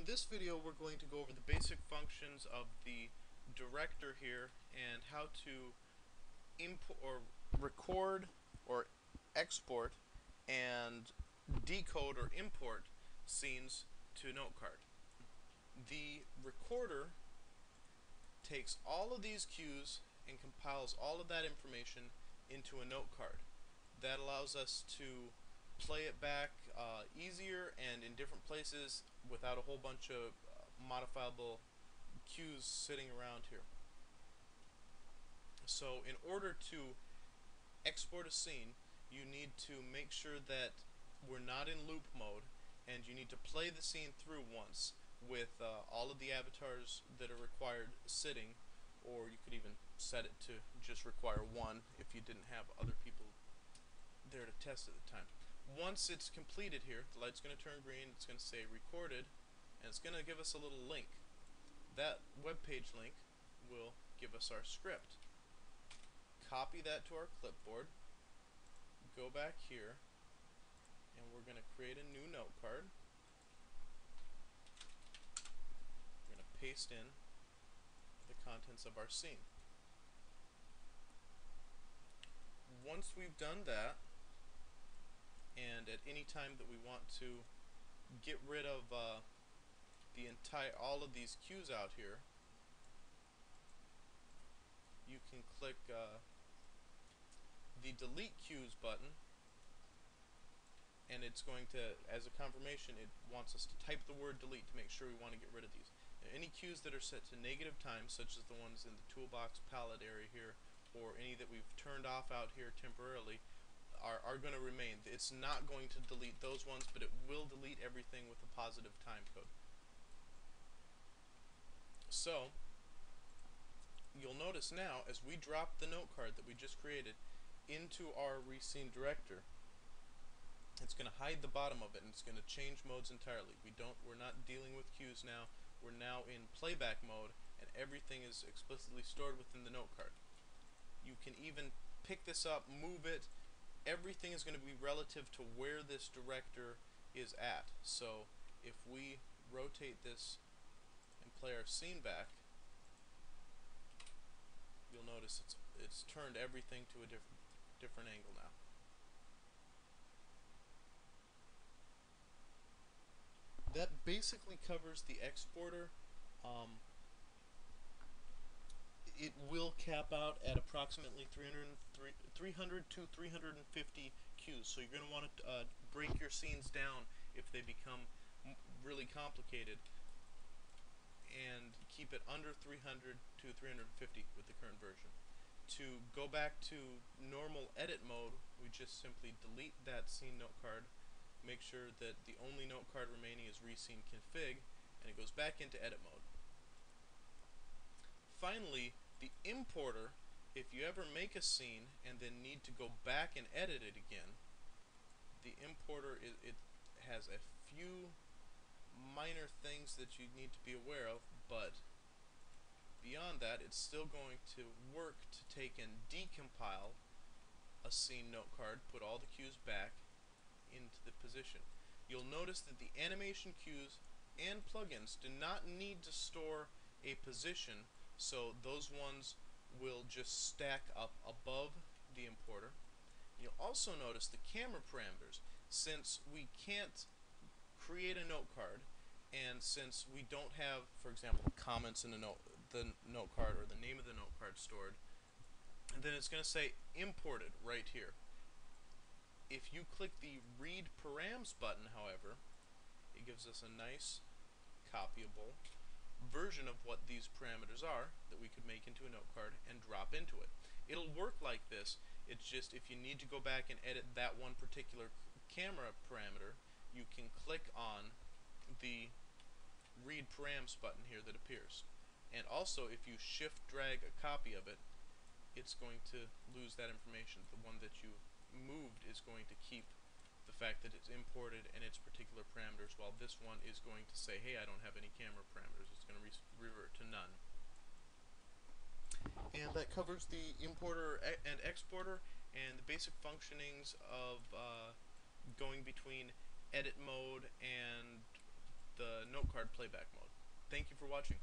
In this video we're going to go over the basic functions of the director here and how to import or record or export and decode or import scenes to a note card. The recorder takes all of these cues and compiles all of that information into a note card. That allows us to play it back easier and in different places without a whole bunch of modifiable cues sitting around here. So in order to export a scene, you need to make sure that we're not in loop mode, and you need to play the scene through once with all of the avatars that are required sitting, or you could even set it to just require one if you didn't have other people there to test at the time. Once it's completed here, the light's going to turn green, it's going to say recorded, and it's going to give us a little link. That web page link will give us our script. Copy that to our clipboard, go back here, and we're going to create a new note card. We're going to paste in the contents of our scene. Once we've done that, and at any time that we want to get rid of all of these cues out here, you can click the delete cues button, and it's going to, as a confirmation, it wants us to type the word delete to make sure we want to get rid of these. Now, any cues that are set to negative times, such as the ones in the toolbox palette area here, or any that we've turned off out here temporarily, are going to remain. It's not going to delete those ones, but it will delete everything with a positive time code. So you'll notice now, as we drop the note card that we just created into our ReScene director, it's going to hide the bottom of it, and it's going to change modes entirely. We're not dealing with cues now. We're now in playback mode, and everything is explicitly stored within the note card. You can even pick this up, move it. Everything is going to be relative to where this director is at. So if we rotate this and play our scene back, you'll notice it's turned everything to a different angle now. That basically covers the exporter. It will cap out at approximately 300 to 350 cues. So you're going to want to break your scenes down if they become really complicated, and keep it under 300 to 350 with the current version. To go back to normal edit mode, we just simply delete that scene note card, make sure that the only note card remaining is ReScene config, and it goes back into edit mode. Finally, the importer, if you ever make a scene and then need to go back and edit it again, the importer, it has a few minor things that you need to be aware of, but beyond that, it's still going to work to take and decompile a scene note card, put all the cues back into the position. You'll notice that the animation cues and plugins do not need to store a position, so those ones will just stack up above the importer. You'll also notice the camera parameters. Since we can't create a note card, and since we don't have, for example, comments in the note card or the name of the note card stored, and then it's going to say imported right here. If you click the read params button, however, it gives us a nice copyable version of what these parameters are that we could make into a note card and drop into it. It'll work like this. It's just if you need to go back and edit that one particular camera parameter, you can click on the read params button here that appears. And also, if you shift drag a copy of it, it's going to lose that information. The one that you moved is going to keep the fact that it's imported and its particular parameters, while this one is going to say, hey, I don't have any camera parameters. It's going to revert to none. And that covers the importer and exporter and the basic functionings of going between edit mode and the note card hard playback mode. Thank you for watching.